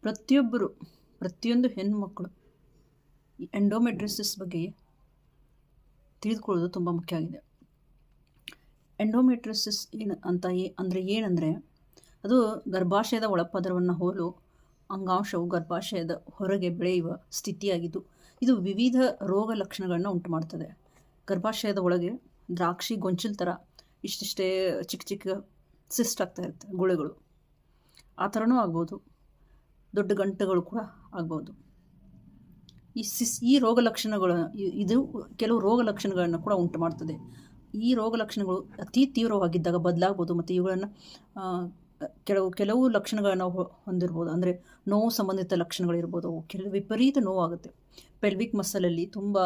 ಪ್ರತಿಯೊಂದು ಹೆಣ್ಣುಮಕ್ಕಳು ಈ ಎಂಡೋಮೆಟ್ರಿಸಿಸ್ ಬಗ್ಗೆ ತಿಳಿದುಕೊಳ್ಳೋದು ತುಂಬ ಮುಖ್ಯ ಆಗಿದೆ. ಎಂಡೋಮೆಟ್ರಿಸಿಸ್ ಏನಂದರೆ ಅದು ಗರ್ಭಾಶಯದ ಒಳಪದರವನ್ನು ಹೋಲು ಅಂಗಾಂಶವು ಗರ್ಭಾಶಯದ ಹೊರಗೆ ಬೆಳೆಯುವ ಸ್ಥಿತಿಯಾಗಿದ್ದು ಇದು ವಿವಿಧ ರೋಗ ಲಕ್ಷಣಗಳನ್ನು ಉಂಟು ಮಾಡ್ತದೆ. ಗರ್ಭಾಶಯದ ಒಳಗೆ ದ್ರಾಕ್ಷಿ ಗೊಂಚಲು ಥರ ಇಷ್ಟಿಷ್ಟೇ ಚಿಕ್ಕ ಚಿಕ್ಕ ಸಿಸ್ಟ್ ಆಗ್ತಾ ಇರುತ್ತೆ, ಗುಳೆಗಳು ಆ ಥರನೂ ಆಗ್ಬೋದು, ದೊಡ್ಡ ಗಂಟುಗಳು ಕೂಡ ಆಗ್ಬೋದು. ಈ ರೋಗ ಲಕ್ಷಣಗಳು ಇದು ಕೆಲವು ರೋಗ ಲಕ್ಷಣಗಳನ್ನು ಕೂಡ ಉಂಟು ಮಾಡ್ತದೆ. ಈ ರೋಗ ಲಕ್ಷಣಗಳು ಅತಿ ತೀವ್ರವಾಗಿದ್ದಾಗ ಬದಲಾಗ್ಬೋದು ಮತ್ತು ಇವುಗಳನ್ನು ಕೆಲವು ಲಕ್ಷಣಗಳನ್ನು ಹೊಂದಿರ್ಬೋದು. ಅಂದರೆ ನೋವು ಸಂಬಂಧಿತ ಲಕ್ಷಣಗಳಿರ್ಬೋದು. ಕೆಲವು ವಿಪರೀತ ನೋವಾಗುತ್ತೆ. ಪೆಲ್ವಿಕ್ ಮಸಲಲ್ಲಿ ತುಂಬ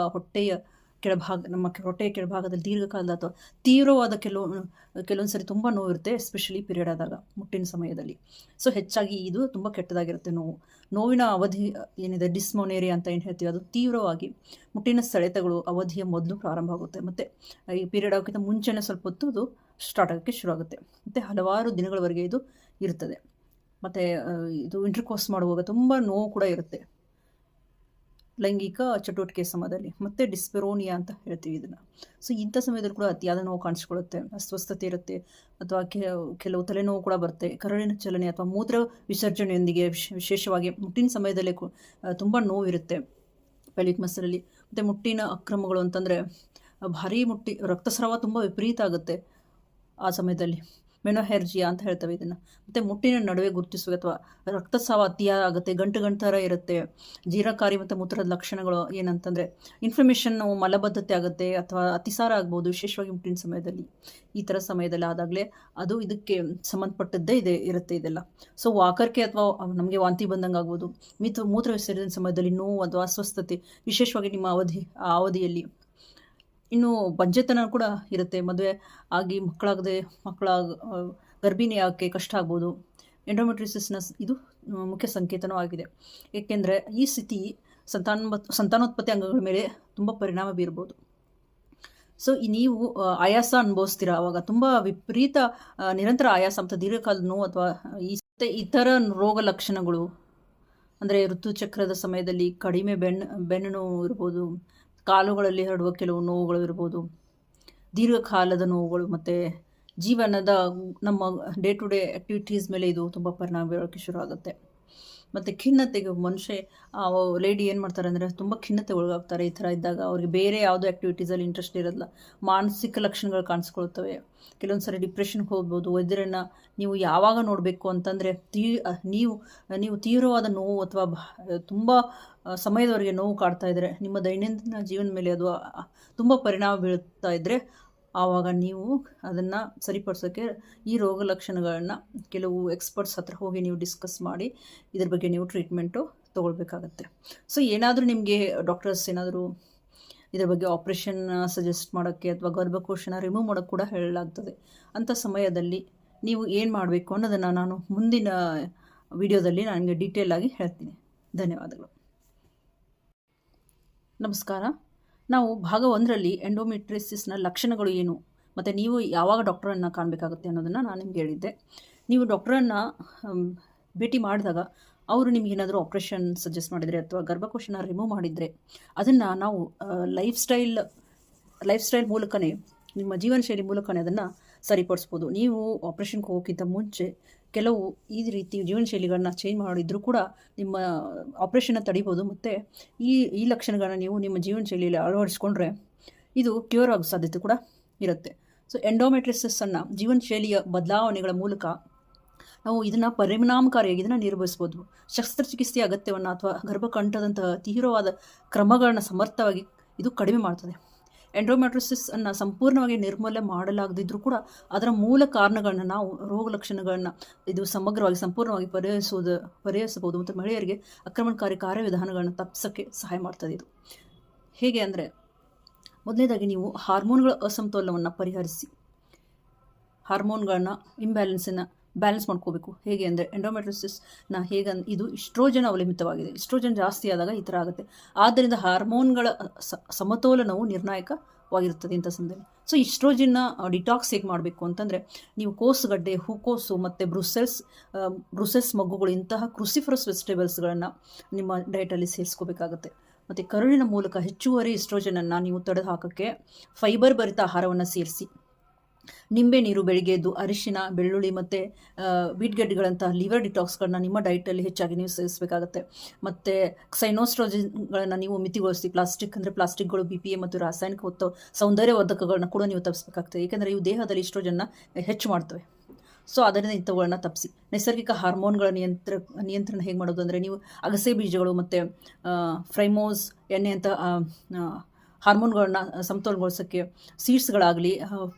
ನಮ್ಮ ಹೊಟ್ಟೆಯ ಕೆಳಭಾಗದಲ್ಲಿ ದೀರ್ಘಕಾಲದ ಅಥವಾ ತೀವ್ರವಾದ ಕೆಲವೊಂದು ಸರಿ ತುಂಬ ನೋವು ಇರುತ್ತೆ, ಎಸ್ಪೆಷಲಿ ಪೀರಿಯಡ್ ಆದಾಗ ಮುಟ್ಟಿನ ಸಮಯದಲ್ಲಿ. ಸೊ ಹೆಚ್ಚಾಗಿ ಇದು ತುಂಬ ಕೆಟ್ಟದಾಗಿರುತ್ತೆ. ನೋವಿನ ಅವಧಿ ಏನಿದೆ ಡಿಸ್ಮೋನೇರಿಯಾ ಅಂತ ಏನು ಹೇಳ್ತೀವಿ, ಅದು ತೀವ್ರವಾಗಿ ಮುಟ್ಟಿನ ಸೆಳೆತಗಳು ಅವಧಿಯ ಮೊದಲು ಪ್ರಾರಂಭ ಆಗುತ್ತೆ ಮತ್ತು ಈ ಪೀರಿಯಡ್ ಆಗೋಕ್ಕಿಂತ ಮುಂಚೆನೇ ಸ್ವಲ್ಪ ಹೊತ್ತು ಅದು ಸ್ಟಾರ್ಟ್ ಆಗೋಕ್ಕೆ ಶುರು ಆಗುತ್ತೆ ಮತ್ತು ಹಲವಾರು ದಿನಗಳವರೆಗೆ ಇದು ಇರ್ತದೆ. ಮತ್ತು ಇದು ಇಂಟರ್ಕೋರ್ಸ್ ಮಾಡುವಾಗ ತುಂಬ ನೋವು ಕೂಡ ಇರುತ್ತೆ ಲೈಂಗಿಕ ಚಟುವಟಿಕೆ ಸಮಯದಲ್ಲಿ. ಮತ್ತು ಡಿಸ್ಪೆರೋನಿಯಾ ಅಂತ ಹೇಳ್ತೀವಿ ಇದನ್ನು. ಸೊ ಇಂಥ ಸಮಯದಲ್ಲಿ ಕೂಡ ಅತಿಯಾದ ನೋವು ಕಾಣಿಸ್ಕೊಳ್ಳುತ್ತೆ, ಅಸ್ವಸ್ಥತೆ ಇರುತ್ತೆ ಅಥವಾ ಕೆಲವು ತಲೆನೋವು ಕೂಡ ಬರುತ್ತೆ. ಕರುಳಿನ ಚಲನೆ ಅಥವಾ ಮೂತ್ರ ವಿಸರ್ಜನೆಯೊಂದಿಗೆ ವಿಶೇಷವಾಗಿ ಮುಟ್ಟಿನ ಸಮಯದಲ್ಲೇ ತುಂಬ ನೋವು ಇರುತ್ತೆ ಪೆಲ್ವಿಕ್ ಮಸಲಲ್ಲಿ. ಮತ್ತು ಮುಟ್ಟಿನ ಅಕ್ರಮಗಳು ಅಂತಂದರೆ ಭಾರೀ ರಕ್ತಸ್ರಾವ ತುಂಬ ವಿಪರೀತ ಆಗುತ್ತೆ ಆ ಸಮಯದಲ್ಲಿ. ಮೆನೋಹೆರ್ಜಿಯಾ ಅಂತ ಹೇಳ್ತವೆ ಇದನ್ನು. ಮತ್ತು ಮುಟ್ಟಿನ ನಡುವೆ ಗುರುತಿಸುವ ಅಥವಾ ರಕ್ತಸ್ರಾವ ಅತಿಯಾಗುತ್ತೆ, ಗಂಟು ಥರ ಇರುತ್ತೆ. ಜೀರ್ಣಕಾರಿ ಮತ್ತು ಮೂತ್ರದ ಲಕ್ಷಣಗಳು ಏನಂತಂದರೆ ಇನ್ಫ್ಲಮೇಷನ್, ಮಲಬದ್ಧತೆ ಆಗುತ್ತೆ ಅಥವಾ ಅತಿಸಾರ ಆಗ್ಬೋದು, ವಿಶೇಷವಾಗಿ ಮುಟ್ಟಿನ ಸಮಯದಲ್ಲಿ. ಈ ಥರ ಸಮಯದಲ್ಲಿ ಆದಾಗಲೇ ಅದು ಇದಕ್ಕೆ ಸಂಬಂಧಪಟ್ಟದ್ದೇ ಇರುತ್ತೆ ಇದೆಲ್ಲ. ಸೊ ವಾಕರಿಕೆ ಅಥವಾ ನಮಗೆ ವಾಂತಿ ಬಂದಂಗೆ ಆಗ್ಬೋದು. ಮೂತ್ರ ವಿಸರ್ಜನೆ ಸಮಯದಲ್ಲಿ ನೋವು ಅಥವಾ ಅಸ್ವಸ್ಥತೆ, ವಿಶೇಷವಾಗಿ ನಿಮ್ಮ ಅವಧಿಯಲ್ಲಿ. ಇನ್ನು ಬಂಜೆತನ ಕೂಡ ಇರುತ್ತೆ. ಮದುವೆ ಆಗಿ ಗರ್ಭಿಣಿ ಆಗೋಕ್ಕೆ ಕಷ್ಟ ಆಗ್ಬೋದು. ಎಂಡೋಮೆಟ್ರಿಸಿಸ್ನ ಇದು ಮುಖ್ಯ ಸಂಕೇತನೂ ಆಗಿದೆ. ಏಕೆಂದರೆ ಈ ಸ್ಥಿತಿ ಸಂತಾನೋತ್ಪತ್ತಿ ಅಂಗಗಳ ಮೇಲೆ ತುಂಬ ಪರಿಣಾಮ ಬೀರ್ಬೋದು. ಸೊ ನೀವು ಆಯಾಸ ಅನುಭವಿಸ್ತೀರ, ಆವಾಗ ತುಂಬ ವಿಪರೀತ ನಿರಂತರ ಆಯಾಸ ಮತ್ತು ದೀರ್ಘಕಾಲದ ನೋವು ಅಥವಾ ಇತರ ರೋಗ ಲಕ್ಷಣಗಳು ಅಂದರೆ ಋತುಚಕ್ರದ ಸಮಯದಲ್ಲಿ ಕಡಿಮೆ ಬೆನ್ನು ನೋವು ಇರ್ಬೋದು, ಕಾಲುಗಳಲ್ಲಿ ಹರಡುವ ಕೆಲವು ನೋವುಗಳು ಇರ್ಬೋದು, ದೀರ್ಘಕಾಲದ ನೋವುಗಳು ಮತ್ತು ಜೀವನದ ನಮ್ಮ ಡೇ ಟು ಡೇ ಆ್ಯಕ್ಟಿವಿಟೀಸ್ ಮೇಲೆ ಇದು ತುಂಬ ಪರಿಣಾಮ ಬೀರೋಕ್ಕೆ ಶುರು ಆಗುತ್ತೆ. ಮತ್ತು ಖಿನ್ನತೆಗೆ ಲೇಡಿ ಏನು ಮಾಡ್ತಾರೆ ಅಂದರೆ ತುಂಬ ಖಿನ್ನತೆ ಒಳಗಾಗ್ತಾರೆ. ಈ ಥರ ಇದ್ದಾಗ ಅವ್ರಿಗೆ ಬೇರೆ ಯಾವುದೋ ಆ್ಯಕ್ಟಿವಿಟೀಸಲ್ಲಿ ಇಂಟ್ರೆಸ್ಟ್ ಇರೋಲ್ಲ, ಮಾನಸಿಕ ಲಕ್ಷಣಗಳು ಕಾಣಿಸ್ಕೊಳ್ತವೆ. ಕೆಲವೊಂದು ಸರಿ ಡಿಪ್ರೆಷನ್ಗೆ ಹೋಗ್ಬೋದು. ವೈದ್ಯರನ್ನು ನೀವು ಯಾವಾಗ ನೋಡಬೇಕು ಅಂತಂದರೆ ನೀವು ತೀವ್ರವಾದ ನೋವು ಅಥವಾ ತುಂಬ ಸಮಯದವರೆಗೆ ನೋವು ಕಾಡ್ತಾ ಇದ್ದರೆ, ನಿಮ್ಮ ದೈನಂದಿನ ಜೀವನ ಮೇಲೆ ಅದು ತುಂಬ ಪರಿಣಾಮ ಬೀಳ್ತಾ ಇದ್ದರೆ, ಆವಾಗ ನೀವು ಅದನ್ನು ಸರಿಪಡಿಸೋಕ್ಕೆ ಈ ರೋಗ ಲಕ್ಷಣಗಳನ್ನು ಕೆಲವು ಎಕ್ಸ್ಪರ್ಟ್ಸ್ ಹತ್ರ ಹೋಗಿ ನೀವು ಡಿಸ್ಕಸ್ ಮಾಡಿ ಇದ್ರ ಬಗ್ಗೆ ನೀವು ಟ್ರೀಟ್ಮೆಂಟು ತೊಗೊಳ್ಬೇಕಾಗತ್ತೆ. ಸೊ ಏನಾದರೂ ನಿಮಗೆ ಡಾಕ್ಟರ್ಸ್ ಏನಾದರೂ ಇದ್ರ ಬಗ್ಗೆ ಆಪ್ರೇಷನ್ ಸಜೆಸ್ಟ್ ಮಾಡೋಕ್ಕೆ ಅಥವಾ ಗರ್ಭಕೋಶನ ರಿಮೂವ್ ಮಾಡೋಕ್ಕೆ ಕೂಡ ಹೇಳಲಾಗ್ತದೆ. ಅಂಥ ಸಮಯದಲ್ಲಿ ನೀವು ಏನು ಮಾಡಬೇಕು ಅನ್ನೋದನ್ನು ನಾನು ಮುಂದಿನ ವಿಡಿಯೋದಲ್ಲಿ ನನಗೆ ಡೀಟೇಲ್ ಆಗಿ ಹೇಳ್ತೀನಿ. ಧನ್ಯವಾದಗಳು. ನಮಸ್ಕಾರ. ನಾವು ಭಾಗ 1ರಲ್ಲಿ ಎಂಡೋಮೆಟ್ರಿಸಿಸ್ನ ಲಕ್ಷಣಗಳು ಏನು ಮತ್ತು ನೀವು ಯಾವಾಗ ಡಾಕ್ಟರನ್ನು ಕಾಣಬೇಕಾಗುತ್ತೆ ಅನ್ನೋದನ್ನು ನಾನು ನಿಮ್ಗೆ ಹೇಳಿದ್ದೆ. ನೀವು ಡಾಕ್ಟರನ್ನು ಭೇಟಿ ಮಾಡಿದಾಗ ಅವರು ನಿಮಗೇನಾದರೂ ಆಪ್ರೇಷನ್ ಸಜೆಸ್ಟ್ ಮಾಡಿದರೆ ಅಥವಾ ಗರ್ಭಕೋಶನ ರಿಮೂವ್ ಮಾಡಿದರೆ ಅದನ್ನು ನಾವು ಲೈಫ್ ಸ್ಟೈಲ್ ಮೂಲಕನೇ, ನಿಮ್ಮ ಜೀವನ ಶೈಲಿ ಮೂಲಕನೇ ಅದನ್ನು ಸರಿಪಡಿಸ್ಬೋದು. ನೀವು ಆಪ್ರೇಷನ್ಗೆ ಹೋಗೋಕ್ಕಿಂತ ಮುಂಚೆ ಕೆಲವು ಈ ರೀತಿ ಜೀವನ ಶೈಲಿಗಳನ್ನ ಚೇಂಜ್ ಮಾಡಿದರೂ ಕೂಡ ನಿಮ್ಮ ಆಪ್ರೇಷನ್ನ ತಡಿಬೋದು. ಮತ್ತು ಈ ಲಕ್ಷಣಗಳನ್ನ ನೀವು ನಿಮ್ಮ ಜೀವನ ಶೈಲಿಯಲ್ಲಿ ಅಳವಡಿಸ್ಕೊಂಡ್ರೆ ಇದು ಕ್ಯೂರ್ ಆಗೋ ಸಾಧ್ಯತೆ ಕೂಡ ಇರುತ್ತೆ. ಸೊ ಎಂಡೋಮೆಟ್ರಿಸಿಸನ್ನು ಜೀವನ ಶೈಲಿಯ ಬದಲಾವಣೆಗಳ ಮೂಲಕ ನಾವು ಇದನ್ನು ಪರಿಣಾಮಕಾರಿಯಾಗಿ ಇದನ್ನು ನಿರ್ವಹಿಸ್ಬೋದು. ಶಸ್ತ್ರಚಿಕಿತ್ಸೆಯ ಅಗತ್ಯವನ್ನು ಅಥವಾ ಗರ್ಭಕಂಠದಂತಹ ತೀವ್ರವಾದ ಕ್ರಮಗಳನ್ನ ಸಮರ್ಥವಾಗಿ ಇದು ಕಡಿಮೆ ಮಾಡ್ತದೆ. ಎಂಡೋಮೆಟ್ರಿಸಿಸನ್ನು ಸಂಪೂರ್ಣವಾಗಿ ನಿರ್ಮೂಲನೆ ಮಾಡಲಾಗದಿದ್ದರೂ ಕೂಡ ಅದರ ಮೂಲ ಕಾರಣಗಳನ್ನ ನಾವು ರೋಗ ಲಕ್ಷಣಗಳನ್ನು ಇದು ಸಂಪೂರ್ಣವಾಗಿ ಪರಿಹರಿಸಬಹುದು ಮತ್ತು ಮಹಿಳೆಯರಿಗೆ ಆಕ್ರಮಣಕಾರಿ ಕಾರ್ಯವಿಧಾನಗಳನ್ನು ತಪ್ಪಿಸೋಕ್ಕೆ ಸಹಾಯ ಮಾಡ್ತದೆ. ಇದು ಹೇಗೆ ಅಂದರೆ, ಮೊದಲನೇದಾಗಿ ನೀವು ಹಾರ್ಮೋನ್ಗಳ ಅಸಮತೋಲನವನ್ನು ಪರಿಹರಿಸಿ ಹಾರ್ಮೋನ್ಗಳನ್ನ ಇಂಬ್ಯಾಲೆನ್ಸನ್ನು ಬ್ಯಾಲೆನ್ಸ್ ಮಾಡ್ಕೋಬೇಕು. ಹೇಗೆ ಅಂದರೆ ಎಂಡೋಮೆಟ್ರಿಸಿಸ್ನ ಇದು ಇಸ್ಟ್ರೋಜನ್ ಅವಲಂಬಿತವಾಗಿದೆ. ಇಸ್ಟ್ರೋಜನ್ ಜಾಸ್ತಿ ಆದಾಗ ಈ ಥರ ಆಗುತ್ತೆ. ಆದ್ದರಿಂದ ಹಾರ್ಮೋನ್ಗಳ ಸಮತೋಲನವು ನಿರ್ಣಾಯಕ ವಾಗಿರ್ತದೆ ಇಂಥ ಸಂದರ್ಭದಲ್ಲಿ. ಸೊ ಈಸ್ಟ್ರೋಜಿನ್ನ ಡಿಟಾಕ್ಸ್ ಹೇಗೆ ಮಾಡಬೇಕು ಅಂತಂದರೆ, ನೀವು ಕೋಸುಗಡ್ಡೆ, ಹೂಕೋಸು ಮತ್ತು ಬ್ರುಸೆಲ್ಸ್ ಮಗ್ಗುಗಳು, ಇಂತಹ ಕ್ರುಸಿಫರಸ್ ವೆಜಿಟೇಬಲ್ಸ್ಗಳನ್ನು ನಿಮ್ಮ ಡಯಟಲ್ಲಿ ಸೇರಿಸ್ಕೋಬೇಕಾಗುತ್ತೆ. ಮತ್ತು ಕರುಳಿನ ಮೂಲಕ ಹೆಚ್ಚುವರಿ ಈಸ್ಟ್ರೋಜನನ್ನು ನೀವು ತೊಡೆದು ಹಾಕೋಕ್ಕೆ ಫೈಬರ್ ಭರಿತ ಆಹಾರವನ್ನು ಸೇರಿಸಿ. ನಿಂಬೆ ನೀರು, ಬೆಳಿಗ್ಗೆ ಎದ್ದು ಅರಿಶಿನ, ಬೆಳ್ಳುಳ್ಳಿ ಮತ್ತು ಬೀಟ್ಗೆಡ್ಡೆಗಳಂತಹ ಲಿವರ್ ಡಿಟಾಕ್ಸ್ಗಳನ್ನ ನಿಮ್ಮ ಡಯಟಲ್ಲಿ ಹೆಚ್ಚಾಗಿ ನೀವು ಸೇರಿಸಬೇಕಾಗುತ್ತೆ. ಮತ್ತು ಸೈನೋಸ್ಟ್ರೋಜಿನ್ಗಳನ್ನು ನೀವು ಮಿತಿಗೊಳಿಸಿ. ಪ್ಲಾಸ್ಟಿಕ್ಗಳು, BPA ಮತ್ತು ರಾಸಾಯನಿಕ ಸೌಂದರ್ಯವರ್ಧಕಗಳನ್ನ ಕೂಡ ನೀವು ತಪ್ಪಿಸಬೇಕಾಗ್ತದೆ, ಏಕೆಂದರೆ ಇವು ದೇಹದಲ್ಲಿ ಈಸ್ಟ್ರೋಜನ್ನ ಹೆಚ್ಚು ಮಾಡ್ತವೆ. ಸೊ ಅದರಿಂದ ಇಂಥವುಗಳನ್ನ ತಪ್ಪಿಸಿ. ನೈಸರ್ಗಿಕ ಹಾರ್ಮೋನ್ಗಳ ನಿಯಂತ್ರಣ ಹೇಗೆ ಮಾಡೋದು ಅಂದರೆ, ನೀವು ಅಗಸೆ ಬೀಜಗಳು ಮತ್ತು ಫ್ರೈಮೋಸ್ ಎಣ್ಣೆಯಂಥ ಹಾರ್ಮೋನ್ಗಳನ್ನ ಸಮತೋಲನಗೊಳಿಸೋಕ್ಕೆ ಸೀಡ್ಸ್ಗಳಾಗಲಿ,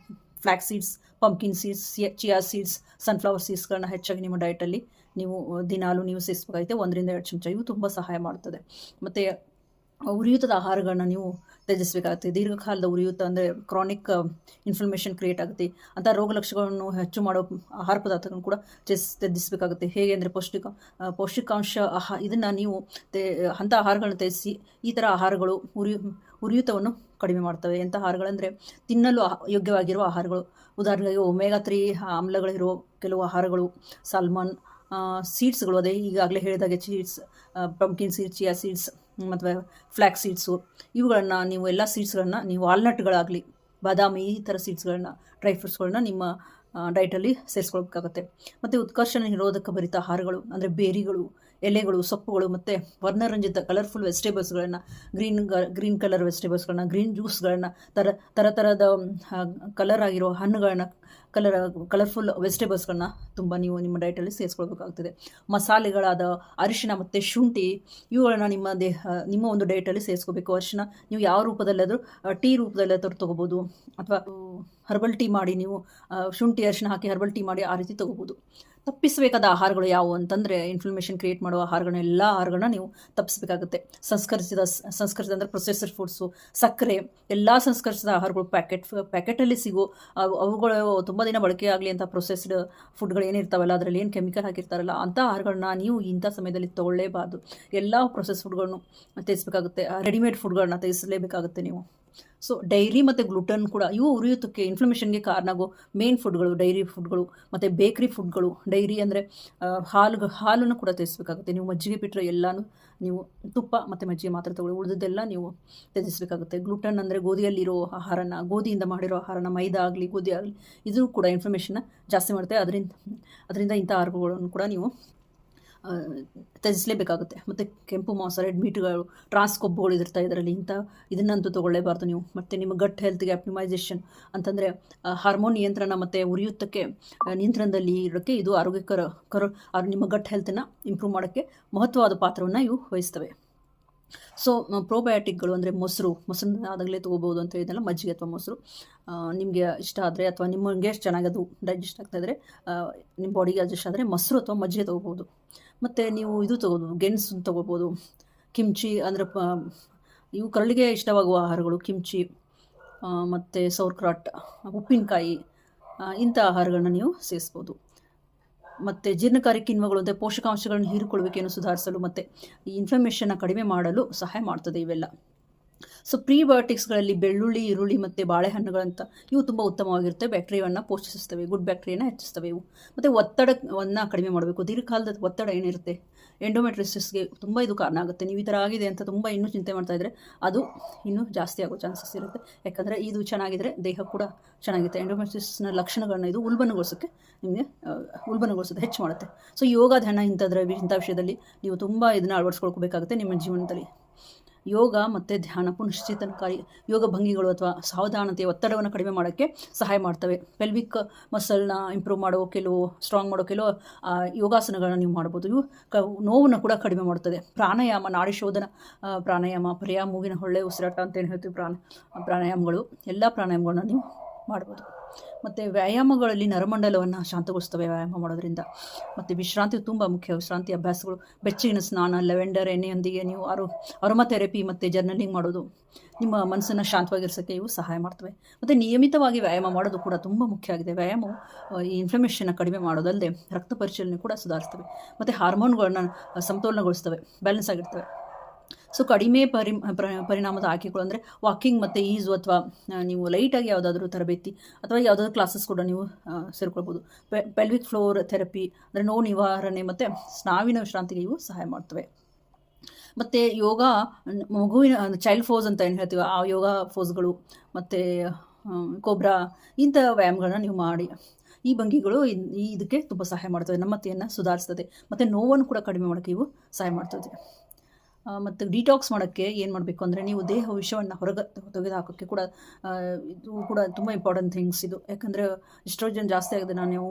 flax seeds, pumpkin seeds, chia seeds, sunflower ಸೀಡ್ಸ್ಗಳನ್ನ ಹೆಚ್ಚಾಗಿ ನಿಮ್ಮ ಡಯಟಲ್ಲಿ ನೀವು ದಿನಾಲೂ ನೀವು ಸೇರಿಸಬೇಕಾಗುತ್ತೆ. 1 ರಿಂದ 2 ಚಮಚ. ಇವು ತುಂಬ ಸಹಾಯ ಮಾಡ್ತದೆ. ಮತ್ತು ಉರಿಯೂತದ ಆಹಾರಗಳನ್ನ ನೀವು ತ್ಯಜಿಸಬೇಕಾಗುತ್ತೆ. ದೀರ್ಘಕಾಲದ ಉರಿಯೂತ ಅಂದರೆ ಕ್ರಾನಿಕ್ ಇನ್ಫ್ಲಮೇಷನ್ ಕ್ರಿಯೇಟ್ ಆಗುತ್ತೆ. ಅಂಥ ರೋಗ ಲಕ್ಷಣಗಳನ್ನು ಹೆಚ್ಚು ಮಾಡೋ ಆಹಾರ ಪದಾರ್ಥಗಳನ್ನು ಕೂಡ ತ್ಯಜಿಸಬೇಕಾಗುತ್ತೆ. ಹೇಗೆ ಅಂದರೆ ಪೌಷ್ಟಿಕಾಂಶ ಇದನ್ನು ನೀವು ಅಂಥ ಆಹಾರಗಳನ್ನ ತ್ಯಜಿಸಿ. ಈ ಥರ ಆಹಾರಗಳು ಉರಿಯೂತವನ್ನು ಕಡಿಮೆ ಮಾಡ್ತವೆ. ಎಂಥ ಆಹಾರಗಳಂದರೆ, ತಿನ್ನಲು ಯೋಗ್ಯವಾಗಿರುವ ಆಹಾರಗಳು. ಉದಾಹರಣೆಗೆ ಒಮೆಗಾ 3 ಆಮ್ಲಗಳಿರೋ ಕೆಲವು ಆಹಾರಗಳು, ಸಾಲ್ಮನ್, ಸೀಡ್ಸ್ಗಳು, ಅದೇ ಈಗಾಗಲೇ ಹೇಳಿದಾಗೆ seeds, pumpkin seeds, chia seeds ಮತ್ತು ಫ್ಲ್ಯಾಕ್ಸ್ ಸೀಡ್ಸು, ಇವುಗಳನ್ನು ನೀವು ಎಲ್ಲ ಸೀಡ್ಸ್ಗಳನ್ನ ನೀವು ವಾಲ್ನಟ್ಗಳಾಗಲಿ, ಬಾದಾಮಿ, ಈ ಥರ ಸೀಡ್ಸ್ಗಳನ್ನ, ಡ್ರೈ ಫ್ರೂಟ್ಸ್ಗಳನ್ನ ನಿಮ್ಮ ಡಯಟಲ್ಲಿ ಸೇರಿಸ್ಕೊಳ್ಬೇಕಾಗುತ್ತೆ. ಮತ್ತು ಉತ್ಕರ್ಷಣ ನಿರೋಧಕ ಭರಿತ ಆಹಾರಗಳು ಅಂದರೆ ಬೇರಿಗಳು, ಎಲೆಗಳು, ಸೊಪ್ಪುಗಳು ಮತ್ತು ವರ್ಣರಂಜಿತ ಕಲರ್ಫುಲ್ ವೆಜಿಟೇಬಲ್ಸ್ಗಳನ್ನು, ಗ್ರೀನ್ ಕಲರ್ ವೆಜಿಟೇಬಲ್ಸ್ಗಳನ್ನ, ಗ್ರೀನ್ ಜ್ಯೂಸ್ಗಳನ್ನ, ಥರದ ಕಲರ್ ಆಗಿರೋ ಹಣ್ಣುಗಳನ್ನ, ಕಲರ್ಫುಲ್ ವೆಜಿಟೇಬಲ್ಸ್ಗಳನ್ನ ತುಂಬ ನೀವು ನಿಮ್ಮ ಡಯಟಲ್ಲಿ ಸೇರಿಸ್ಕೊಳ್ಬೇಕಾಗ್ತದೆ. ಮಸಾಲೆಗಳಾದ ಅರಿಶಿನ ಮತ್ತು ಶುಂಠಿ, ಇವುಗಳನ್ನ ನಿಮ್ಮ ಒಂದು ಡಯಟಲ್ಲಿ ಸೇರಿಸ್ಕೋಬೇಕು. ಅರಿಶಿನ ನೀವು ಯಾವ ರೂಪದಲ್ಲಾದರೂ, ಟೀ ರೂಪದಲ್ಲಾದರೂ ತೊಗೋಬೋದು, ಅಥವಾ ಹರ್ಬಲ್ ಟೀ ಮಾಡಿ ನೀವು ಶುಂಠಿ ಅರಿಶಿನ ಹಾಕಿ ಹರ್ಬಲ್ ಟೀ ಮಾಡಿ ಆ ರೀತಿ ತೊಗೋಬೋದು. ತಪ್ಪಿಸಬೇಕಾದ ಆಹಾರಗಳು ಯಾವುವು ಅಂತಂದರೆ, ಇನ್ಫ್ಲಮೇಷನ್ ಕ್ರಿಯೇಟ್ ಮಾಡುವ ಆಹಾರಗಳನ್ನ, ಎಲ್ಲ ಆಹಾರಗಳನ್ನ ನೀವು ತಪ್ಪಿಸಬೇಕಾಗುತ್ತೆ. ಸಂಸ್ಕರಿಸಿದ ಅಂದರೆ ಪ್ರೊಸೆಸರ್ ಫುಡ್ಸು, ಸಕ್ಕರೆ, ಎಲ್ಲ ಸಂಸ್ಕರಿಸಿದ ಆಹಾರಗಳು, ಪ್ಯಾಕೆಟಲ್ಲಿ ಸಿಗೋ ಅವುಗಳು ತುಂಬ ದಿನ ಬಳಕೆ ಆಗಲಿ ಅಂತ ಪ್ರೊಸೆಸ್ಡ್ ಫುಡ್ಗಳು ಏನಿರ್ತಾವಲ್ಲ, ಅದರಲ್ಲಿ ಏನು ಕೆಮಿಕಲ್ ಹಾಕಿರ್ತಾರಲ್ಲ, ಅಂಥ ಆಹಾರಗಳನ್ನ ನೀವು ಇಂಥ ಸಮಯದಲ್ಲಿ ತೊಗೊಳ್ಳೇಬಾರ್ದು. ಎಲ್ಲ ಪ್ರೊಸೆಸ್ ಫುಡ್ಗಳನ್ನು ತ್ಯಜಿಸಬೇಕಾಗುತ್ತೆ. ರೆಡಿಮೇಡ್ ಫುಡ್ಗಳನ್ನ ತ್ಯಜಿಸಲೇಬೇಕಾಗುತ್ತೆ ನೀವು. ಸೊ ಡೈರಿ ಮತ್ತು ಗ್ಲುಟನ್ ಕೂಡ ಇವು ಉರಿಯೂತಕ್ಕೆ, ಇನ್ಫ್ಲಮೇಷನ್ಗೆ ಕಾರಣ ಆಗೋ ಮೇನ್ ಫುಡ್ಗಳು ಡೈರಿ ಫುಡ್ಗಳು ಮತ್ತು ಬೇಕ್ರಿ ಫುಡ್ಗಳು. ಡೈರಿ ಅಂದರೆ ಹಾಲನ್ನು ಕೂಡ ತ್ಯಜಿಸಬೇಕಾಗುತ್ತೆ. ನೀವು ಮಜ್ಜಿಗೆ ಬಿಟ್ಟರೆ ಎಲ್ಲನೂ ನೀವು ತುಪ್ಪ ಮತ್ತು ಮಜ್ಜಿಗೆ ಮಾತ್ರ ತಗೊಳ್ಳಿ, ಉಳಿದದ್ದೆಲ್ಲ ನೀವು ತ್ಯಜಿಸಬೇಕಾಗುತ್ತೆ. ಗ್ಲುಟನ್ ಅಂದರೆ ಗೋಧಿಯಲ್ಲಿರೋ ಆಹಾರನ, ಗೋಧಿಯಿಂದ ಮಾಡಿರೋ ಆಹಾರನ, ಮೈದಾ ಆಗಲಿ ಗೋಧಿ ಆಗಲಿ, ಇದು ಕೂಡ ಇನ್ಫ್ಲಮೇಷನ್ನ ಜಾಸ್ತಿ ಮಾಡುತ್ತೆ. ಅದರಿಂದ ಇಂಥ ಆಹಾರಗಳನ್ನು ಕೂಡ ನೀವು ತ್ಯಜಿಸಲೇಬೇಕಾಗುತ್ತೆ. ಮತ್ತು ಕೆಂಪು ಮಾಂಸ, ರೆಡ್ ಮೀಟ್ಗಳು, ಟ್ರಾನ್ಸ್ ಕೊಬ್ಬುಗಳು ಇರ್ತಾ ಇದರಲ್ಲಿ, ಇದನ್ನಂತೂ ತೊಗೊಳ್ಳೇಬಾರ್ದು ನೀವು. ಮತ್ತು ನಿಮ್ಮ ಗಟ್ ಹೆಲ್ತ್ಗೆ ಆಪ್ಟಿಮೈಸೇಷನ್ ಅಂತಂದರೆ ಹಾರ್ಮೋನ್ ನಿಯಂತ್ರಣ ಮತ್ತು ಉರಿಯೂತಕ್ಕೆ ನಿಯಂತ್ರಣದಲ್ಲಿ ಇರೋಕ್ಕೆ ಇದು ಆರೋಗ್ಯಕರ ನಿಮ್ಮ ಗಟ್ ಹೆಲ್ತನ್ನು ಇಂಪ್ರೂವ್ ಮಾಡೋಕ್ಕೆ ಮಹತ್ವವಾದ ಪಾತ್ರವನ್ನು ಇವು ವಹಿಸ್ತವೆ. ಸೊ ಪ್ರೋಬಯೋಟಿಕ್ಗಳು ಅಂದರೆ ಮೊಸರನ್ನ ಆದಾಗಲೇ ತೊಗೋಬೋದು ಅಂತ ಹೇಳಿದ್ನಲ್ಲ, ಮಜ್ಜಿಗೆ ಅಥವಾ ಮೊಸರು. ನಿಮಗೆ ಇಷ್ಟ ಆದರೆ ಅಥವಾ ನಿಮಗೆ ಚೆನ್ನಾಗಿ ಅದು ಡೈಜೆಸ್ಟ್ ಆಗ್ತಾಯಿದ್ರೆ, ನಿಮ್ಮ ಬಾಡಿಗೆ ಅಡ್ಜಸ್ಟ್ ಆದರೆ ಮೊಸರು ಅಥವಾ ಮಜ್ಜಿಗೆ ತೊಗೋಬೋದು. ಮತ್ತು ನೀವು ಇದು ತೊಗೋಬೋದು, ಗೆಣಸು ತೊಗೋಬೋದು. ಕಿಮ್ಚಿ ಅಂದರೆ ಇವು ಕರಳಿಗೆ ಇಷ್ಟವಾಗುವ ಆಹಾರಗಳು, ಕಿಮ್ಚಿ ಮತ್ತು ಸೌರ್ಕ್ರಾಟ್, ಉಪ್ಪಿನಕಾಯಿ, ಇಂಥ ಆಹಾರಗಳನ್ನ ನೀವು ಸೇರಿಸ್ಬೋದು. ಮತ್ತು ಜೀರ್ಣಕಾರಿ ಕಿಣ್ವಗಳು ಅಂದರೆ ಪೋಷಕಾಂಶಗಳನ್ನು ಹೀರಿಕೊಳ್ಳುವಿಕೆಯನ್ನು ಸುಧಾರಿಸಲು ಮತ್ತು ಈ ಇನ್ಫ್ಲಮೇಷನ್ನ ಕಡಿಮೆ ಮಾಡಲು ಸಹಾಯ ಮಾಡ್ತದೆ ಇವೆಲ್ಲ. ಸೊ ಪ್ರೀಬಯೋಟಿಕ್ಸ್ಗಳಲ್ಲಿ ಬೆಳ್ಳುಳ್ಳಿ, ಈರುಳ್ಳಿ ಮತ್ತು ಬಾಳೆಹಣ್ಣುಗಳಂತ ಇವು ತುಂಬ ಉತ್ತಮವಾಗಿರುತ್ತೆ. ಬ್ಯಾಕ್ಟೀರಿಯಾವನ್ನು ಪೋಷಿಸ್ತವೆ, ಗುಡ್ ಬ್ಯಾಕ್ಟೀರಿಯಾನ ಹೆಚ್ಚಿಸ್ತವೆ ಇವು. ಮತ್ತು ಒತ್ತಡವನ್ನು ಕಡಿಮೆ ಮಾಡಬೇಕು. ದೀರ್ಘಕಾಲದ ಒತ್ತಡ ಏನಿರುತ್ತೆ, ಎಂಡೋಮೆಟ್ರಿಸಿಸ್ಗೆ ತುಂಬ ಇದು ಕಾರಣ ಆಗುತ್ತೆ. ನೀವು ಈ ಥರ ಆಗಿದೆ ಅಂತ ತುಂಬ ಇನ್ನೂ ಚಿಂತೆ ಮಾಡ್ತಾಯಿದ್ರೆ ಅದು ಇನ್ನೂ ಜಾಸ್ತಿ ಆಗೋ ಚಾನ್ಸಸ್ ಇರುತ್ತೆ. ಯಾಕಂದರೆ ಇದು ಚೆನ್ನಾಗಿದ್ದರೆ ದೇಹ ಕೂಡ ಚೆನ್ನಾಗಿರುತ್ತೆ. ಎಂಡೋಮೆಟ್ರಿಸಿಸ್ನ ಲಕ್ಷಣಗಳನ್ನ ಇದು ಉಲ್ಬಣಗೊಳಿಸುತ್ತೆ, ಹೆಚ್ಚು ಮಾಡುತ್ತೆ. ಸೊ ಯೋಗ, ಧ್ಯಾನ ಇಂಥ ವಿಷಯದಲ್ಲಿ ನೀವು ತುಂಬ ಇದನ್ನು ಅಳವಡಿಸ್ಕೊಳ್ಬೇಕಾಗುತ್ತೆ ನಿಮ್ಮ ಜೀವನದಲ್ಲಿ. ಯೋಗ ಮತ್ತು ಧ್ಯಾನ ಪುನಶ್ಚೇತನಕಾರಿ ಯೋಗ ಭಂಗಿಗಳು ಅಥವಾ ಸಾವಧಾನತೆಯ ಒತ್ತಡವನ್ನು ಕಡಿಮೆ ಮಾಡೋಕ್ಕೆ ಸಹಾಯ ಮಾಡ್ತವೆ. ಪೆಲ್ವಿಕ್ ಮಸಲ್ನ ಇಂಪ್ರೂವ್ ಮಾಡೋ ಸ್ಟ್ರಾಂಗ್ ಮಾಡೋ ಯೋಗಾಸನಗಳನ್ನ ನೀವು ಮಾಡ್ಬೋದು. ಇವು ನೋವನ್ನು ಕೂಡ ಕಡಿಮೆ ಮಾಡುತ್ತದೆ. ಪ್ರಾಣಾಯಾಮ, ನಾಡಿ ಶೋಧನ ಪ್ರಾಣಾಯಾಮ, ಮೂಗಿನ ಹೊಳ್ಳೆ ಉಸಿರಾಟ ಅಂತ ಏನು ಹೇಳ್ತೀವಿ, ಪ್ರಾಣಾಯಾಮಗಳು, ಎಲ್ಲ ಪ್ರಾಣಾಯಾಮಗಳನ್ನ ನೀವು ಮಾಡ್ಬೋದು. ಮತ್ತು ವ್ಯಾಯಾಮಗಳಲ್ಲಿ ನರಮಂಡಲವನ್ನು ಶಾಂತಗೊಳಿಸ್ತವೆ ವ್ಯಾಯಾಮ ಮಾಡೋದ್ರಿಂದ. ಮತ್ತು ವಿಶ್ರಾಂತಿ ತುಂಬ ಮುಖ್ಯ. ವಿಶ್ರಾಂತಿ ಅಭ್ಯಾಸಗಳು, ಬೆಚ್ಚಗಿನ ಸ್ನಾನ, ಲೆವೆಂಡರ್ ಎಣ್ಣೆಯೊಂದಿಗೆ ನೀವು ಅರೋಮಾಥೆರಪಿ ಮತ್ತು ಜರ್ನಲಿಂಗ್ ಮಾಡೋದು ನಿಮ್ಮ ಮನಸ್ಸನ್ನು ಶಾಂತವಾಗಿರಿಸೋಕ್ಕೆ ಇವು ಸಹಾಯ ಮಾಡ್ತವೆ. ಮತ್ತು ನಿಯಮಿತವಾಗಿ ವ್ಯಾಯಾಮ ಮಾಡೋದು ಕೂಡ ತುಂಬ ಮುಖ್ಯ ಆಗಿದೆ. ವ್ಯಾಯಾಮವು ಈ ಇನ್ಫ್ಲಮೇಷನ್ನ ಕಡಿಮೆ ಮಾಡೋದಲ್ಲದೆ ರಕ್ತ ಪರಿಚಲನೆ ಕೂಡ ಸುಧಾರಿಸ್ತವೆ ಮತ್ತು ಹಾರ್ಮೋನ್ಗಳನ್ನ ಸಮತೋಲನಗೊಳಿಸ್ತವೆ, ಬ್ಯಾಲೆನ್ಸ್ ಆಗಿರ್ತವೆ. ಸೊ ಕಡಿಮೆ ಪರಿಣಾಮದ ಆಯ್ಕೆಗಳು ಅಂದರೆ ವಾಕಿಂಗ್ ಮತ್ತು ಈಜು, ಅಥವಾ ನೀವು ಲೈಟಾಗಿ ಯಾವುದಾದ್ರೂ ತರಬೇತಿ ಅಥವಾ ಯಾವುದಾದ್ರೂ ಕ್ಲಾಸಸ್ ಕೂಡ ನೀವು ಸೇರ್ಕೊಳ್ಬೋದು. ಪೆಲ್ವಿಕ್ ಫ್ಲೋರ್ ಥೆರಪಿ ಅಂದರೆ ನೋವು ನಿವಾರಣೆ ಮತ್ತು ಸ್ನಾಯುವಿನ ವಿಶ್ರಾಂತಿಗೆ ಇವು ಸಹಾಯ ಮಾಡ್ತವೆ. ಮತ್ತು ಯೋಗ ಮಗುವಿನ ಚೈಲ್ಡ್ ಫೋಸ್ ಅಂತ ಏನು ಹೇಳ್ತೀವಿ, ಆ ಯೋಗ ಫೋಸ್ಗಳು ಮತ್ತು ಕೋಬ್ರಾ ಇಂಥ ವ್ಯಾಯಾಮಗಳನ್ನ ನೀವು ಮಾಡಿ. ಈ ಭಂಗಿಗಳು ಇದಕ್ಕೆ ತುಂಬ ಸಹಾಯ ಮಾಡ್ತವೆ, ನಮ್ಮತೆಯನ್ನು ಸುಧಾರಿಸ್ತದೆ ಮತ್ತು ನೋವನ್ನು ಕೂಡ ಕಡಿಮೆ ಮಾಡೋಕ್ಕೆ ಇವು ಸಹಾಯ ಮಾಡ್ತದೆ. ಮತ್ತು ಡಿಟಾಕ್ಸ್ ಮಾಡೋಕ್ಕೆ ಏನು ಮಾಡಬೇಕು ಅಂದರೆ, ನೀವು ದೇಹ ವಿಷವನ್ನು ಹೊರಗೆ ತೆಗೆದು ಹಾಕೋಕ್ಕೆ ಕೂಡ ಇದು ಕೂಡ ತುಂಬ ಇಂಪಾರ್ಟೆಂಟ್ ಥಿಂಗ್ಸ್ ಇದು. ಯಾಕಂದರೆ ಎಸ್ಟ್ರೋಜನ್ ಜಾಸ್ತಿ ಆಗಿದೆ, ನೀವು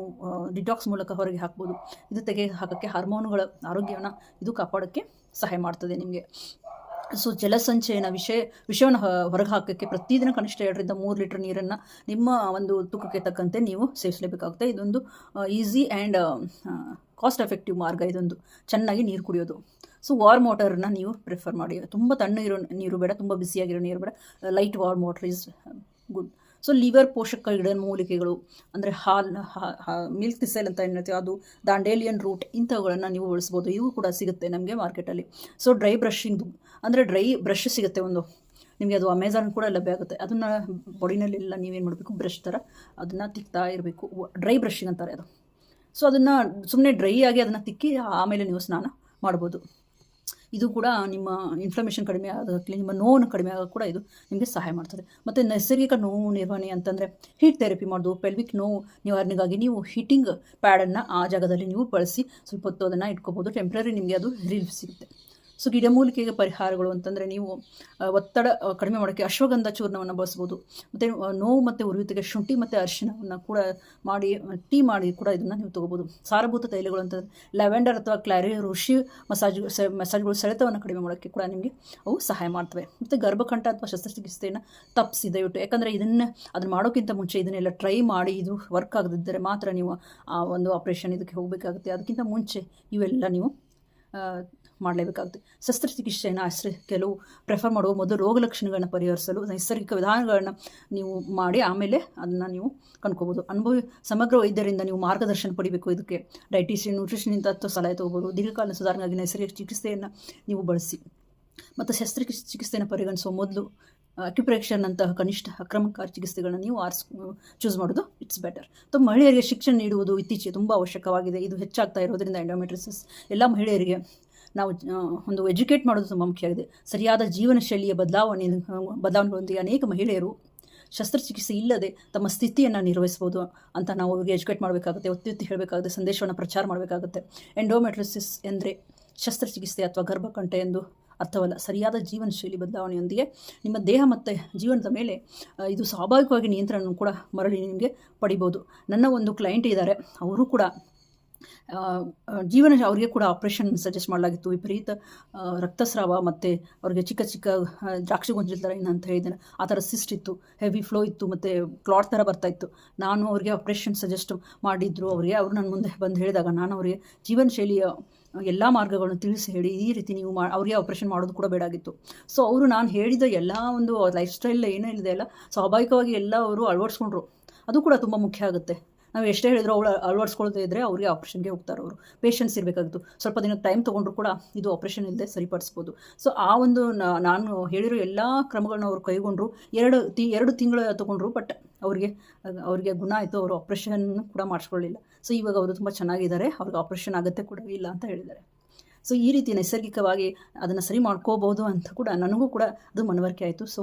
ಡಿಟಾಕ್ಸ್ ಮೂಲಕ ಹೊರಗೆ ಹಾಕ್ಬೋದು. ಇದು ತೆಗೆದು ಹಾಕೋಕ್ಕೆ ಹಾರ್ಮೋನುಗಳ ಆರೋಗ್ಯವನ್ನು ಇದು ಕಾಪಾಡೋಕ್ಕೆ ಸಹಾಯ ಮಾಡ್ತದೆ ನಿಮಗೆ. ಸೊ ಜಲಸಂಚಯನ ವಿಷಯವನ್ನು ಹೊರಗೆ ಹಾಕೋಕ್ಕೆ ಪ್ರತಿದಿನ ಕನಿಷ್ಠ 2-3 ಲೀಟರ್ ನೀರನ್ನು ನಿಮ್ಮ ಒಂದು ತೂಕಕ್ಕೆ ತಕ್ಕಂತೆ ನೀವು ಸೇವಿಸಲೇಬೇಕಾಗುತ್ತೆ. ಇದೊಂದು ಈಸಿ ಆ್ಯಂಡ್ ಕಾಸ್ಟ್ ಎಫೆಕ್ಟಿವ್ ಮಾರ್ಗ ಇದೊಂದು, ಚೆನ್ನಾಗಿ ನೀರು ಕುಡಿಯೋದು. ಸೊ ವಾರ್ಮ್ ವಾಟರನ್ನ ನೀವು ಪ್ರಿಫರ್ ಮಾಡಿ. ತುಂಬ ತಣ್ಣಗಿರೋ ನೀರು ಬೇಡ, ತುಂಬ ಬಿಸಿಯಾಗಿರೋ ನೀರು ಬೇಡ. Light warm water is good. So liver ಪೋಷಕ ಗಿಡಮೂಲಿಕೆಗಳು ಅಂದರೆ ಮಿಲ್ಕ್ ತಿಸೈಲ್ ಅಂತ ಏನು ಹೇಳ್ತೀವಿ, ಅದು ದಾಂಡೇಲಿಯನ್ ರೂಟ್ ಇಂಥವುಗಳನ್ನು ನೀವು ಬಳಸ್ಬೋದು. ಇವು ಕೂಡ ಸಿಗುತ್ತೆ ನಮಗೆ ಮಾರ್ಕೆಟಲ್ಲಿ. ಸೊ ಡ್ರೈ ಬ್ರಷಿಂಗ್ ಅಂದರೆ ಡ್ರೈ ಬ್ರಷ್ ಸಿಗುತ್ತೆ ಒಂದು ನಿಮಗೆ, ಅದು ಅಮೆಝಾನ್ ಕೂಡ ಲಭ್ಯ ಆಗುತ್ತೆ. ಅದನ್ನು ಬಾಡಿನಲ್ಲೆಲ್ಲ ನೀವೇನು ಮಾಡಬೇಕು, ಬ್ರಷ್ ಥರ ಅದನ್ನು ತಿಕ್ತಾ ಇರಬೇಕು. ಡ್ರೈ ಬ್ರಷಿಂಗ್ ಅಂತಾರೆ ಅದು. ಸೊ ಅದನ್ನು ಸುಮ್ಮನೆ ಡ್ರೈ ಆಗಿ ಅದನ್ನು ತಿಕ್ಕಿ ಆಮೇಲೆ ನೀವು ಸ್ನಾನ ಮಾಡ್ಬೋದು. ಇದು ಕೂಡ ನಿಮ್ಮ ಇನ್ಫ್ಲಮೇಷನ್ ಕಡಿಮೆ ಆಗೋಕ್ಕೆ, ನಿಮ್ಮ ನೋವನ್ನು ಕಡಿಮೆ ಆಗೋಕ್ಕೆ ಕೂಡ ಇದು ನಿಮಗೆ ಸಹಾಯ ಮಾಡ್ತದೆ. ಮತ್ತು ನೈಸರ್ಗಿಕ ನೋವು ನಿರ್ವಹಣೆ ಅಂತಂದರೆ ಹೀಟ್ ಥೆರಪಿ ಮಾಡೋದು. ಪೆಲ್ವಿಕ್ ನೋವು ನಿವಾರಣೆಗಾಗಿ ನೀವು ಹೀಟಿಂಗ್ ಪ್ಯಾಡನ್ನು ಆ ಜಾಗದಲ್ಲಿ ನೀವು ಬಳಸಿ ಸ್ವಲ್ಪ ಹೊತ್ತು ಅದನ್ನು ಇಟ್ಕೋಬೋದು. ಟೆಂಪ್ರರಿ ನಿಮಗೆ ಅದು ರಿಲೀಫ್ ಸಿಗುತ್ತೆ. ಸೊ ಗಿಡಮೂಲಿಕೆಗೆ ಪರಿಹಾರಗಳು ಅಂತಂದರೆ, ನೀವು ಒತ್ತಡ ಕಡಿಮೆ ಮಾಡೋಕ್ಕೆ ಅಶ್ವಗಂಧ ಚೂರ್ಣವನ್ನು ಬಳಸ್ಬೋದು. ಮತ್ತು ನೋವು ಮತ್ತು ಉರಿಯುವಿಕೆಗೆ ಶುಂಠಿ ಮತ್ತು ಅರಿಶಿಣವನ್ನು ಕೂಡ ಮಾಡಿ ಮಾಡಿ ಕೂಡ ಇದನ್ನು ನೀವು ತೊಗೋಬೋದು. ಸಾರಭೂತ ತೈಲಗಳು ಅಂತಂದರೆ ಲ್ಯಾವೆಂಡರ್ ಅಥವಾ ಕ್ಲಾರಿ ಋಷಿ ಮಸಾಜ್ಗಳು ಸೆಳೆತವನ್ನು ಕಡಿಮೆ ಮಾಡೋಕ್ಕೆ ಕೂಡ ನಿಮಗೆ ಅವು ಸಹಾಯ ಮಾಡ್ತವೆ. ಮತ್ತು ಗರ್ಭಕಂಠ ಅಥವಾ ಶಸ್ತ್ರಚಿಕಿತ್ಸೆಯನ್ನು ತಪ್ಪಿಸಿ ದಯವಿಟ್ಟು, ಯಾಕಂದರೆ ಅದನ್ನು ಮಾಡೋಕ್ಕಿಂತ ಮುಂಚೆ ಇದನ್ನೆಲ್ಲ ಟ್ರೈ ಮಾಡಿ ಇದು ವರ್ಕ್ ಆಗದಿದ್ದರೆ ಮಾತ್ರ ನೀವು ಆ ಒಂದು ಆಪ್ರೇಷನ್ ಇದಕ್ಕೆ ಹೋಗಬೇಕಾಗುತ್ತೆ. ಅದಕ್ಕಿಂತ ಮುಂಚೆ ಇವೆಲ್ಲ ನೀವು ಮಾಡಲೇಬೇಕಾಗುತ್ತೆ. ಶಸ್ತ್ರಚಿಕಿತ್ಸೆಯನ್ನು ಕೆಲವು ಪ್ರೆಫರ್ ಮಾಡುವ ಮೊದಲು ರೋಗ ಲಕ್ಷಣಗಳನ್ನು ಪರಿಹರಿಸಲು ನೈಸರ್ಗಿಕ ವಿಧಾನಗಳನ್ನು ನೀವು ಮಾಡಿ ಆಮೇಲೆ ಅದನ್ನು ನೀವು ಕಂಡ್ಕೋಬೋದು. ಸಮಗ್ರ ವೈದ್ಯರಿಂದ ನೀವು ಮಾರ್ಗದರ್ಶನ ಪಡಿಬೇಕು. ಇದಕ್ಕೆ ಡೈಟಿಷಿಯನ್, ನ್ಯೂಟ್ರಿಷನಿಂದ ಸಲಹೆ ತೊಗೋಬೋದು. ದೀರ್ಘಕಾಲೀನ ಸುಧಾರಣೆಗಾಗಿ ನೈಸರ್ಗಿಕ ಚಿಕಿತ್ಸೆಯನ್ನು ನೀವು ಬಳಸಿ. ಮತ್ತು ಶಸ್ತ್ರಚಿಕಿತ್ಸೆಯನ್ನು ಪರಿಗಣಿಸುವ ಮೊದಲು ಅಕ್ಯುಪ್ರೆಷರ್ನಂತಹ ಕನಿಷ್ಠ ಆಕ್ರಮಣಕಾರಿ ಚಿಕಿತ್ಸೆಗಳನ್ನು ನೀವು ಚೂಸ್ ಮಾಡೋದು ಇಟ್ಸ್ ಬೆಟರ್. ಮತ್ತು ಮಹಿಳೆಯರಿಗೆ ಶಿಕ್ಷಣ ನೀಡುವುದು ಇತ್ತೀಚೆಗೆ ತುಂಬ ಅವಶ್ಯಕವಾಗಿದೆ. ಇದು ಹೆಚ್ಚಾಗ್ತಾ ಇರೋದರಿಂದ ಎಂಡೋಮೆಟ್ರಿಯೋಸಿಸ್ ಎಲ್ಲ ಮಹಿಳೆಯರಿಗೆ ನಾವು ಒಂದು ಎಜುಕೇಟ್ ಮಾಡೋದು ತುಂಬ ಮುಖ್ಯ ಆಗಿದೆ. ಸರಿಯಾದ ಜೀವನ ಶೈಲಿಯ ಬದಲಾವಣೆಗಳೊಂದಿಗೆ ಅನೇಕ ಮಹಿಳೆಯರು ಶಸ್ತ್ರಚಿಕಿತ್ಸೆ ಇಲ್ಲದೆ ತಮ್ಮ ಸ್ಥಿತಿಯನ್ನು ನಿರ್ವಹಿಸ್ಬೋದು ಅಂತ ನಾವು ಅವರಿಗೆ ಎಜುಕೇಟ್ ಮಾಡಬೇಕಾಗುತ್ತೆ, ಒತ್ತಿ ಹೇಳಬೇಕಾಗುತ್ತೆ, ಸಂದೇಶವನ್ನು ಪ್ರಚಾರ ಮಾಡಬೇಕಾಗುತ್ತೆ. ಎಂಡೋಮೆಟ್ರಿಯೋಸಿಸ್ ಎಂದರೆ ಶಸ್ತ್ರಚಿಕಿತ್ಸೆ ಅಥವಾ ಗರ್ಭಕಂಠ ಎಂದು ಅರ್ಥವಲ್ಲ. ಸರಿಯಾದ ಜೀವನ ಶೈಲಿ ಬದಲಾವಣೆಯೊಂದಿಗೆ ನಿಮ್ಮ ದೇಹ ಮತ್ತು ಜೀವನದ ಮೇಲೆ ಇದು ಸ್ವಾಭಾವಿಕವಾಗಿ ನಿಯಂತ್ರಣ ಕೂಡ ಮರಳಿ ನಿಮಗೆ ಪಡಿಬೋದು. ನನ್ನ ಒಂದು ಕ್ಲೈಂಟ್ ಇದ್ದಾರೆ, ಅವರು ಕೂಡ ಅವರಿಗೆ ಕೂಡ ಆಪ್ರೇಷನ್ ಸಜೆಸ್ಟ್ ಮಾಡಲಾಗಿತ್ತು. ವಿಪರೀತ ರಕ್ತಸ್ರಾವ ಮತ್ತು ಅವ್ರಿಗೆ ಚಿಕ್ಕ ಚಿಕ್ಕ ದ್ರಾಕ್ಷಿ ಗೊಂಚಲ ಥರ ಏನಂತ ಹೇಳಿದ್ದೇನೆ, ಆ ಥರ ಸಿಸ್ಟ್ ಇತ್ತು, ಹೆವಿ ಫ್ಲೋ ಇತ್ತು ಮತ್ತು ಕ್ಲಾಟ್ ಥರ ಬರ್ತಾಯಿತ್ತು. ನಾನು ಅವರಿಗೆ ಆಪ್ರೇಷನ್ ಸಜೆಸ್ಟ್ ಮಾಡಿದ್ರು. ಅವ್ರು ನನ್ನ ಮುಂದೆ ಬಂದು ಹೇಳಿದಾಗ ನಾನು ಅವರಿಗೆ ಜೀವನ ಶೈಲಿಯ ಎಲ್ಲ ಮಾರ್ಗಗಳನ್ನು ತಿಳಿಸಿ ಹೇಳಿ, ಈ ರೀತಿ ನೀವು ಅವರಿಗೆ ಆಪ್ರೇಷನ್ ಮಾಡೋದು ಕೂಡ ಬೇಡಾಗಿತ್ತು. ಸೊ ಅವರು ನಾನು ಹೇಳಿದ ಎಲ್ಲ ಒಂದು ಲೈಫ್ ಸ್ಟೈಲ್ ಏನಿದೆ ಅಲ್ಲ, ಸ್ವಾಭಾವಿಕವಾಗಿ ಎಲ್ಲ ಅವರು ಅಳವಡಿಸ್ಕೊಂಡ್ರು. ಅದು ಕೂಡ ತುಂಬ ಮುಖ್ಯ ಆಗುತ್ತೆ. ನಾವು ಎಷ್ಟೇ ಹೇಳಿದ್ರು ಅವಳು ಅಳವಡಿಸ್ಕೊಳ್ತಾ ಇದ್ದರೆ ಅವರಿಗೆ ಆಪ್ರೇಷನ್ಗೆ ಹೋಗ್ತಾರೆ. ಅವರು ಪೇಷನ್ಸ್ ಇರಬೇಕಾಗಿತ್ತು. ಸ್ವಲ್ಪ ದಿನ ಟೈಮ್ ತೊಗೊಂಡ್ರು ಕೂಡ ಇದು ಆಪ್ರೇಷನ್ ಇಲ್ಲದೆ ಸರಿಪಡಿಸ್ಬೋದು. ಸೊ ಆ ಒಂದು ನಾನು ಹೇಳಿರೋ ಎಲ್ಲ ಕ್ರಮಗಳನ್ನ ಅವರು ಕೈಗೊಂಡ್ರು. 2 ತಿಂಗಳು ತೊಗೊಂಡ್ರು. ಬಟ್ ಅವರಿಗೆ ಗುಣ ಆಯಿತು. ಅವರು ಆಪ್ರೇಷನ್ ಕೂಡ ಮಾಡಿಸ್ಕೊಳ್ಳಿಲ್ಲ. ಸೊ ಇವಾಗ ಅವರು ತುಂಬ ಚೆನ್ನಾಗಿದ್ದಾರೆ. ಅವ್ರಿಗೆ ಆಪ್ರೇಷನ್ ಆಗುತ್ತೆ ಕೂಡ ಇಲ್ಲ ಅಂತ ಹೇಳಿದ್ದಾರೆ. ಸೊ ಈ ರೀತಿ ನೈಸರ್ಗಿಕವಾಗಿ ಅದನ್ನು ಸರಿ ಮಾಡ್ಕೋಬೋದು ಅಂತ ಕೂಡ ನನಗೂ ಕೂಡ ಅದು ಮನವರಿಕೆ ಆಯಿತು. ಸೊ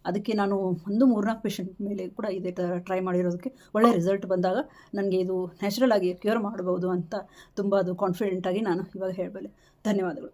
ಅದಕ್ಕೆ ನಾನು 3-4 ಪೇಷಂಟ್ ಮೇಲೆ ಕೂಡ ಇದೇ ಥರ ಟ್ರೈ ಮಾಡಿರೋದಕ್ಕೆ ಒಳ್ಳೆಯ ರಿಸಲ್ಟ್ ಬಂದಾಗ ನನಗೆ ಇದು ನ್ಯಾಚುರಲ್ ಆಗಿ ಕ್ಯೂರ್ ಮಾಡ್ಬೋದು ಅಂತ ತುಂಬ ಅದು ಕಾನ್ಫಿಡೆಂಟಾಗಿ ನಾನು ಇವಾಗ ಹೇಳಬಲ್ಲೆ. ಧನ್ಯವಾದಗಳು.